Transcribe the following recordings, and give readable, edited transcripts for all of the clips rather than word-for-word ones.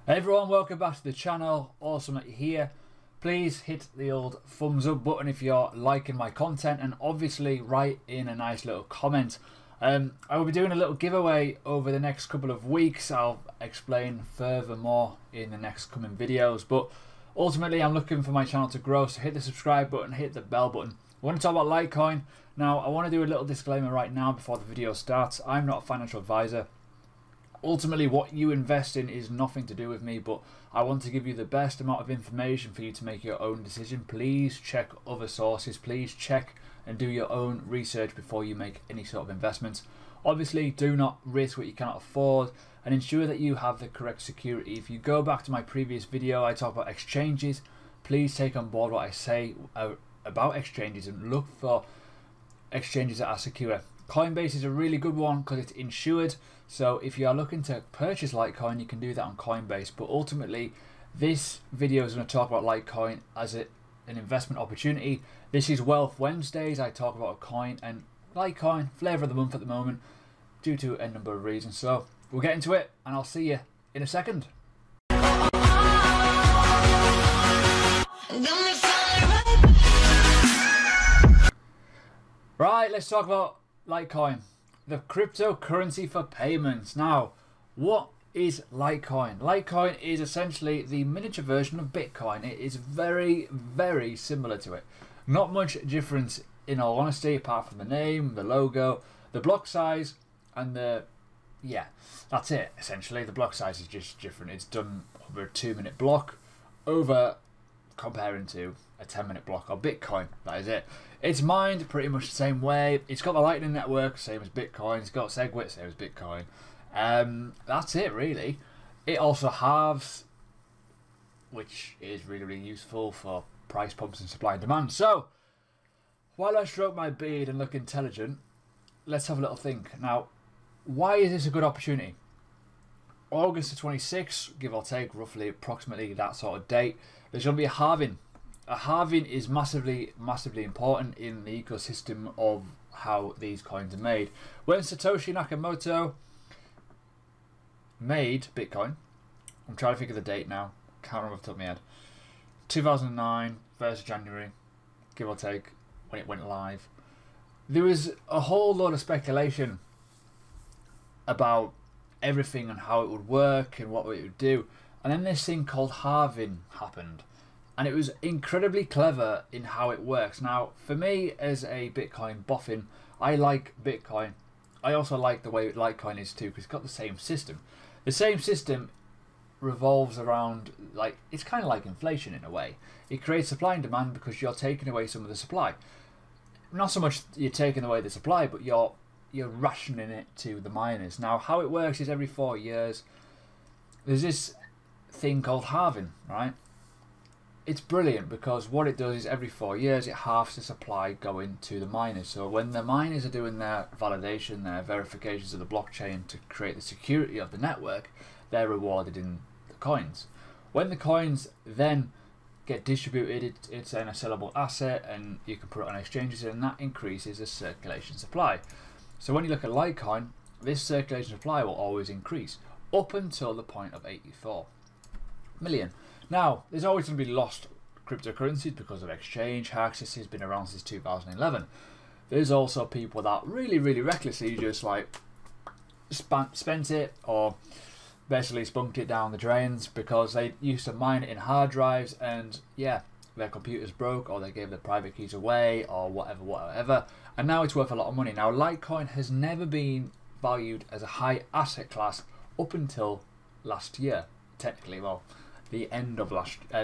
Hey everyone, welcome back to the channel. Awesome that you're here. Please hit the old thumbs up button if you're liking my content, and obviously write in a nice little comment. I will be doing a little giveaway over the next couple of weeks. I'll explain further more in the next coming videos, but ultimately I'm looking for my channel to grow, so hit the subscribe button, hit the bell button. I want to talk about Litecoin. Now I want to do a little disclaimer right now before the video starts. I'm not a financial advisor. Ultimately, what you invest in is nothing to do with me, but I want to give you the best amount of information for you to make your own decision. Please check other sources. Please check and do your own research before you make any sort of investments. Obviously, do not risk what you cannot afford, and ensure that you have the correct security. If you go back to my previous video, I talk about exchanges. Please take on board what I say about exchanges and look for exchanges that are secure. Coinbase is a really good one because it's insured, so if you are looking to purchase Litecoin, you can do that on Coinbase. But ultimately, this video is going to talk about Litecoin as an investment opportunity. This is Wealth Wednesdays. I talk about a coin, and Litecoin, flavour of the month at the moment, due to a number of reasons. So we'll get into it, and I'll see you in a second. Right, let's talk about Litecoin, the cryptocurrency for payments. Now, what is Litecoin? Litecoin is essentially the miniature version of Bitcoin. It is very, very similar to it. Not much difference in all honesty, apart from the name, the logo, the block size, and that's it essentially. The block size is just different. It's done over a 2-minute block over comparing to a 10-minute block of Bitcoin. That is it. It's mined pretty much the same way. It's got the Lightning Network, same as Bitcoin. It's got SegWit, same as Bitcoin. That's it really. It also halves, which is really, really useful for price pumps and supply and demand. So, while I stroke my beard and look intelligent, let's have a little think. Now, why is this a good opportunity? August the 26th, give or take, roughly, approximately that sort of date, there's going to be a halving. A halving is massively, massively important in the ecosystem of how these coins are made. When Satoshi Nakamoto made Bitcoin, I'm trying to think of the date now, can't remember off the top of my head, 2009, 1st of January, give or take, when it went live, there was a whole lot of speculation about everything and how it would work and what it would do. And then this thing called halving happened. And it was incredibly clever in how it works. Now, for me, as a Bitcoin boffin, I like Bitcoin. I also like the way Litecoin is too, because it's got the same system. The same system revolves around, like, it's kind of like inflation in a way. It creates supply and demand because you're taking away some of the supply. Not so much you're taking away the supply, but you're rationing it to the miners. Now, how it works is every 4 years, there's this thing called halving, right? It's brilliant because what it does is every 4 years it halves the supply going to the miners. So when the miners are doing their validation, their verifications of the blockchain to create the security of the network, they're rewarded in the coins. When the coins then get distributed, it's then a sellable asset, and you can put it on exchanges, and that increases the circulation supply. So when you look at Litecoin, this circulation supply will always increase up until the point of 84 million. Now, there's always going to be lost cryptocurrencies because of exchange hacks. This has been around since 2011. There's also people that really, really recklessly just like spent it or basically spunked it down the drains because they used to mine it in hard drives, and yeah, their computers broke or they gave their private keys away or whatever, and now it's worth a lot of money. Now, Litecoin has never been valued as a high asset class up until last year, technically. Well, the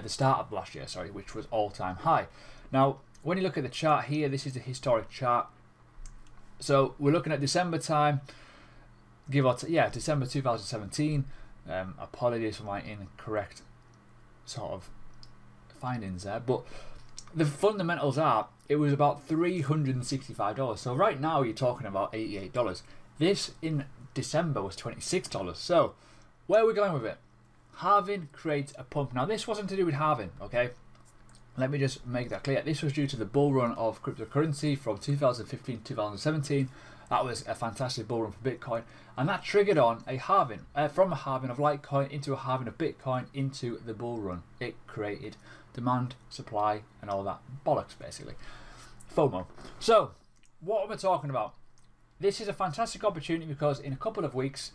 start of last year, sorry, which was all-time high. Now, when you look at the chart here, this is the historic chart. So we're looking at December time, December 2017. Apologies for my incorrect sort of findings there, but the fundamentals are it was about $365. So right now you're talking about $88. This in December was $26. So where are we going with it? Halving creates a pump. Now, this wasn't to do with halving, okay? Let me just make that clear. This was due to the bull run of cryptocurrency from 2015 to 2017. That was a fantastic bull run for Bitcoin, and that triggered on a halving, from a halving of Litecoin into a halving of Bitcoin into the bull run. It created demand, supply, and all that bollocks, basically. FOMO. So, what am I talking about? This is a fantastic opportunity because in a couple of weeks,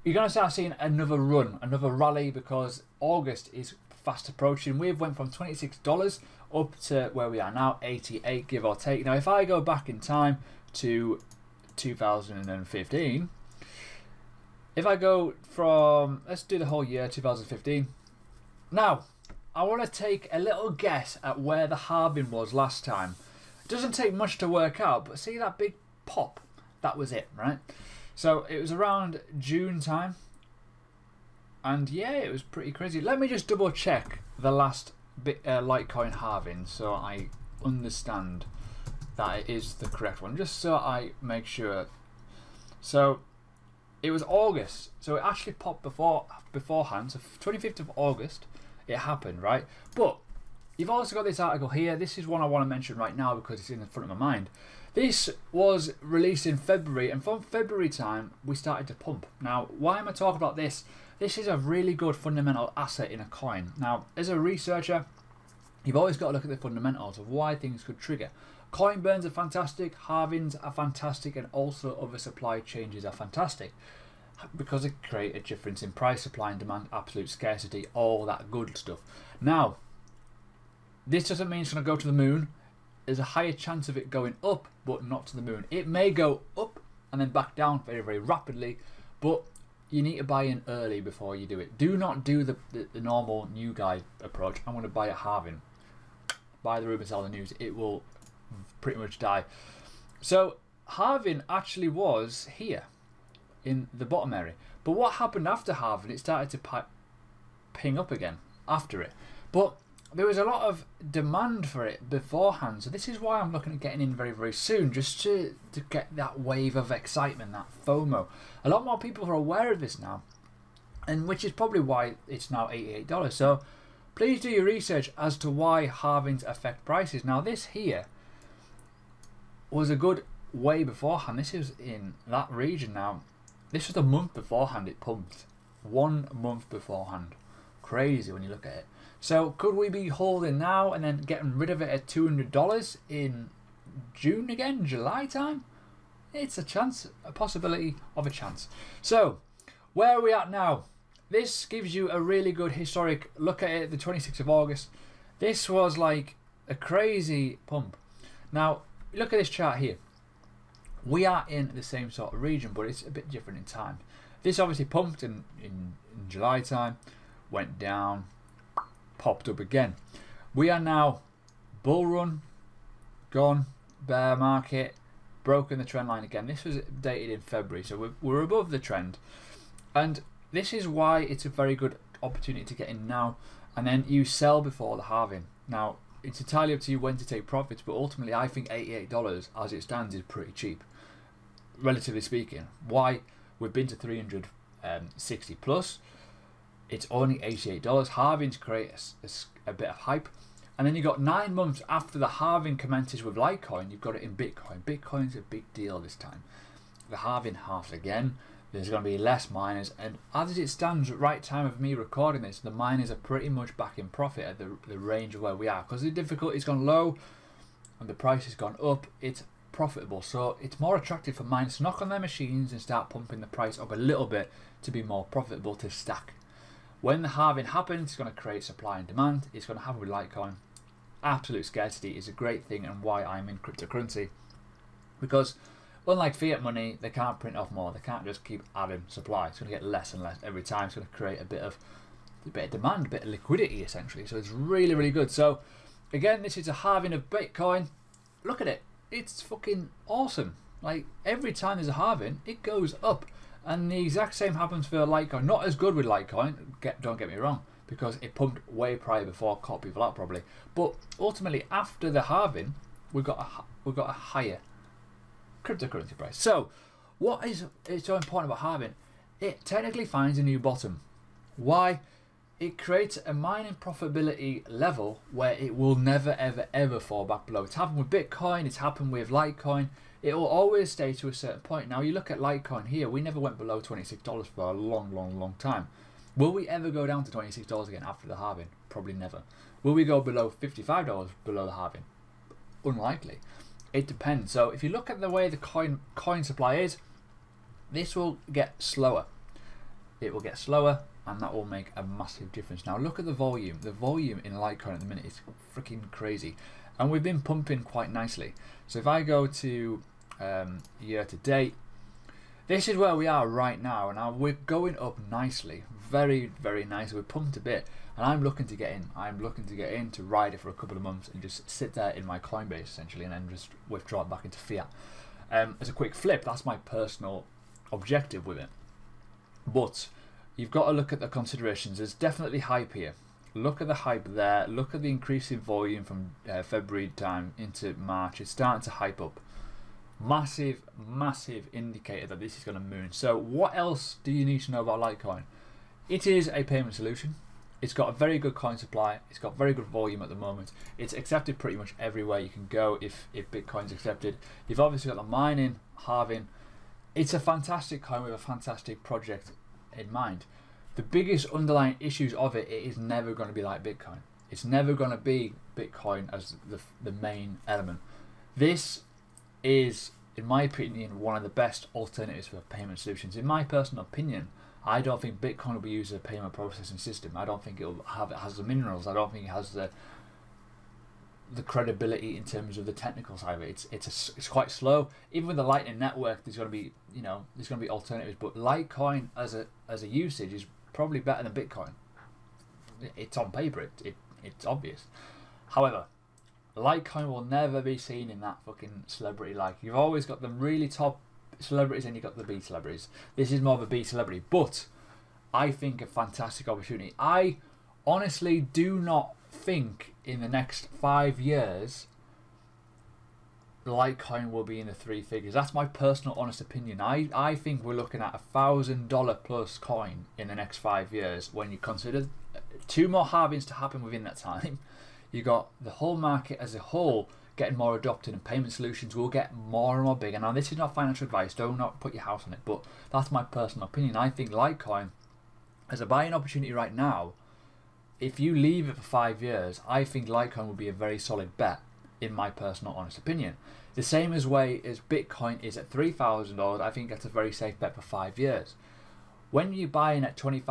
you're going to start seeing another run, another rally, because August is fast approaching. We've went from $26 up to where we are now, 88, give or take. Now, if I go back in time to 2015, if I go from, let's do the whole year, 2015. Now, I want to take a little guess at where the halving was last time. It doesn't take much to work out, but see that big pop? That was it, right? So it was around June time. And yeah, it was pretty crazy. Let me just double check the last Litecoin halving so I understand that it is the correct one, just so I make sure. So it was August, so it actually popped beforehand. So 25th of August it happened, right? But you've also got this article here. This is one I want to mention right now because it's in the front of my mind. This was released in February, and from February time we started to pump. Now, why am I talking about this? This is a really good fundamental asset in a coin. Now, as a researcher, you've always got to look at the fundamentals of why things could trigger. Coin burns are fantastic, halvings are fantastic, and also other supply changes are fantastic because they create a difference in price, supply and demand, absolute scarcity, all that good stuff. Now, this doesn't mean it's going to go to the moon. There's a higher chance of it going up, but not to the moon. It may go up and then back down very, very rapidly, but you need to buy in early before you do it. Do not do the normal new guy approach. I'm going to buy a halving. Buy the rumor, sell the news. It will pretty much die. So halving actually was here in the bottom area. But what happened after halving? It started to ping up again after it. But there was a lot of demand for it beforehand. So this is why I'm looking at getting in very, very soon, just to get that wave of excitement, that FOMO. A lot more people are aware of this now, and which is probably why it's now $88. So please do your research as to why halvings affect prices. Now this here was a good way beforehand. This is in that region now. This was a month beforehand it pumped. 1 month beforehand. Crazy when you look at it. So could we be holding now and then getting rid of it at $200 in June again, July time? It's a chance, a possibility of a chance. So where are we at now? This gives you a really good historic look at it, the 26th of August. This was like a crazy pump. Now, look at this chart here. We are in the same sort of region, but it's a bit different in time. This obviously pumped in July time, went down, popped up again. We are now bull run, gone, bear market, broken the trend line again. This was dated in February, so we're above the trend. And this is why it's a very good opportunity to get in now, and then you sell before the halving. Now, it's entirely up to you when to take profits, but ultimately I think $88 as it stands is pretty cheap, relatively speaking. Why? We've been to 360 plus. It's only $88. Halvings create a bit of hype. And then you've got 9 months after the halving commences with Litecoin, you've got it in Bitcoin. Bitcoin's a big deal this time. The halving halves again. There's going to be less miners. And as it stands at right time of me recording this, the miners are pretty much back in profit at the range of where we are. Because the difficulty's gone low and the price has gone up, it's profitable. So it's more attractive for miners to knock on their machines and start pumping the price up a little bit to be more profitable to stack. When the halving happens, it's going to create supply and demand. It's going to happen with Litecoin. Absolute scarcity is a great thing, and why I'm in cryptocurrency. Because unlike fiat money, they can't print off more. They can't just keep adding supply. It's going to get less and less every time. It's going to create a bit of demand, a bit of liquidity essentially. So it's really, really good. So again, this is a halving of Bitcoin. Look at it. It's fucking awesome. Like every time there's a halving, it goes up. And the exact same happens for Litecoin. Not as good with Litecoin, don't get me wrong, because it pumped way prior before, caught people out probably. But ultimately, after the halving, we've got a higher cryptocurrency price. So, what is so important about halving? It technically finds a new bottom. Why? it creates a mining profitability level where it will never ever ever fall back below. It's happened with Bitcoin, it's happened with Litecoin. It will always stay to a certain point. Now you look at Litecoin here, we never went below $26 for a long time. Will we ever go down to $26 again after the halving? Probably never. Will we go below $55 below the halving? Unlikely. It depends. So if you look at the way the coin supply is, this will get slower. It will get slower, and that will make a massive difference. Now look at the volume. The volume in Litecoin at the minute is freaking crazy, and we've been pumping quite nicely. So if I go to year to date, this is where we are right now, and now we're going up nicely, very nicely. We're pumped a bit, and I'm looking to get in. I'm looking to get in to ride it for a couple of months and just sit there in my Coinbase essentially, and then just withdraw it back into fiat. As a quick flip, that's my personal objective with it. But you've got to look at the considerations. There's definitely hype here. Look at the hype there. Look at the increasing volume from February time into March. It's starting to hype up. Massive indicator that this is going to moon. So what else do you need to know about Litecoin? It is a payment solution. It's got a very good coin supply. It's got very good volume at the moment. It's accepted pretty much everywhere you can go if Bitcoin's accepted. You've obviously got the mining, halving. It's a fantastic coin with a fantastic project in mind. The biggest underlying issues of it is never going to be like Bitcoin. It's never going to be Bitcoin as the main element. This is, in my opinion, one of the best alternatives for payment solutions. In my personal opinion, I don't think Bitcoin will be used as a payment processing system. I don't think it has the minerals. I don't think it has the credibility in terms of the technical side of it. It's quite slow. Even with the Lightning Network, there's going to be there's going to be alternatives. But Litecoin as a usage is probably better than Bitcoin. It's on paper. It's obvious. However, Litecoin will never be seen in that fucking celebrity like. You've always got the really top celebrities and you've got the B celebrities. This is more of a B celebrity, but I think a fantastic opportunity. I honestly do not think in the next 5 years Litecoin will be in the 3 figures. That's my personal honest opinion. I think we're looking at $1,000 plus coin in the next 5 years when you consider 2 more halvings to happen within that time. You got the whole market as a whole getting more adopted, and payment solutions will get more and more bigger. Now this is not financial advice, do not put your house on it, but that's my personal opinion. I think Litecoin as a buying opportunity right now, if you leave it for 5 years, I think Litecoin will be a very solid bet, in my personal honest opinion. The same as way as Bitcoin is at $3,000, I think that's a very safe bet for 5 years. When you're buying at $20,000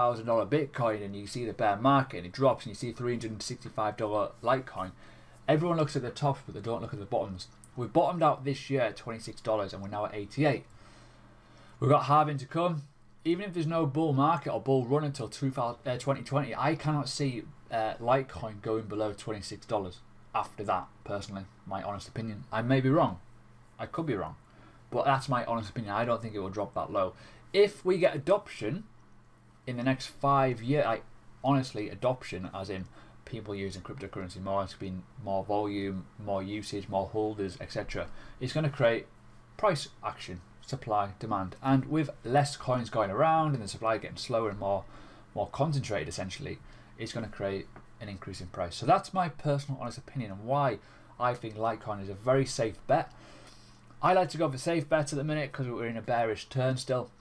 Bitcoin and you see the bear market and it drops and you see $365 Litecoin, everyone looks at the tops but they don't look at the bottoms. We bottomed out this year at $26 and we're now at $88. We've got halving to come. Even if there's no bull market or bull run until 2020, I cannot see Litecoin going below $26 after that, personally. My honest opinion. I may be wrong. I could be wrong. But that's my honest opinion. I don't think it will drop that low. If we get adoption in the next 5 years, honestly, adoption as in people using cryptocurrency more, it's been more volume, more usage, more holders, etc. It's going to create price action, supply, demand, and with less coins going around and the supply getting slower and more concentrated, essentially, it's going to create an increase in price. So that's my personal honest opinion and why I think Litecoin is a very safe bet. I like to go for safe bets at the minute because we're in a bearish turn still.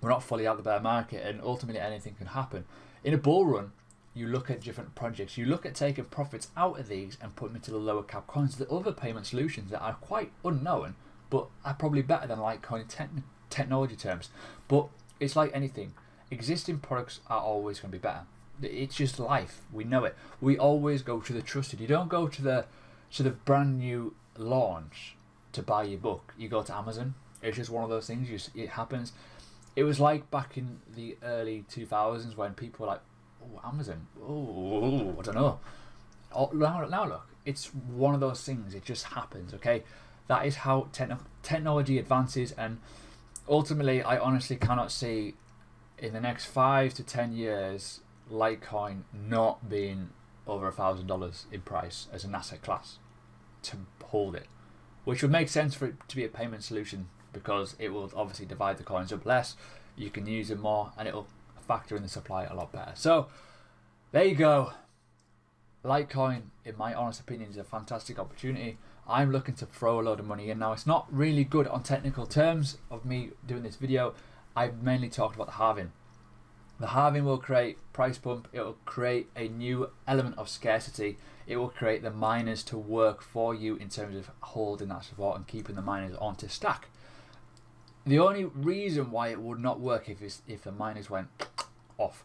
We're not fully out the bear market, and ultimately anything can happen. In a bull run, you look at different projects. You look at taking profits out of these and putting them into the lower cap coins, the other payment solutions that are quite unknown, but are probably better than Litecoin in technology terms. But it's like anything. Existing products are always going to be better. It's just life. We know it. We always go to the trusted. You don't go to the brand new launch to buy your book. You go to Amazon. It's just one of those things. It happens. It was like back in the early 2000s when people were like, oh, Amazon, oh, I don't know. Oh, now look, it's one of those things. It just happens, okay? That is how technology advances, and ultimately, I honestly cannot see in the next 5 to 10 years Litecoin not being over $1,000 in price as an asset class to hold it, which would make sense for it to be a payment solution, because it will obviously divide the coins up less, you can use them more, and it will factor in the supply a lot better. So there you go. Litecoin, in my honest opinion, is a fantastic opportunity. I'm looking to throw a load of money in now. It's not really good on technical terms of me doing this video. I've mainly talked about the halving. The halving will create price pump. It will create a new element of scarcity. It will create the miners to work for you in terms of holding that support and keeping the miners on to stack. The only reason why it would not work if the miners went off,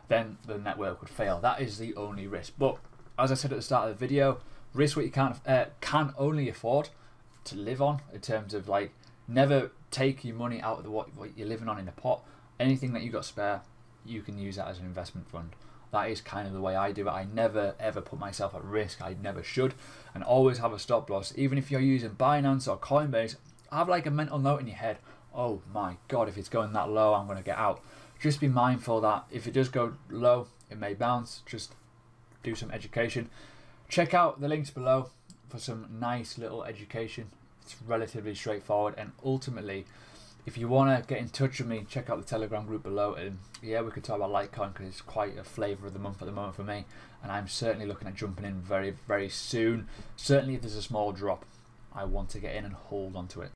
then the network would fail. That is the only risk. But as I said at the start of the video, risk what you can only afford to live on, in terms of like, never take your money out of what you're living on in the pot. Anything that you got spare, you can use that as an investment fund. That is kind of the way I do it. I never ever put myself at risk. I never should, and always have a stop loss. Even if you're using Binance or Coinbase, have like a mental note in your head, oh my god, if it's going that low, I'm going to get out. Just be mindful that if it does go low, it may bounce. Just do some education. Check out the links below for some nice little education. It's relatively straightforward, and ultimately, if you want to get in touch with me, check out the Telegram group below, and yeah, we could talk about Litecoin because it's quite a flavour of the month at the moment for me, and I'm certainly looking at jumping in very, very soon. Certainly if there's a small drop, I want to get in and hold on to it.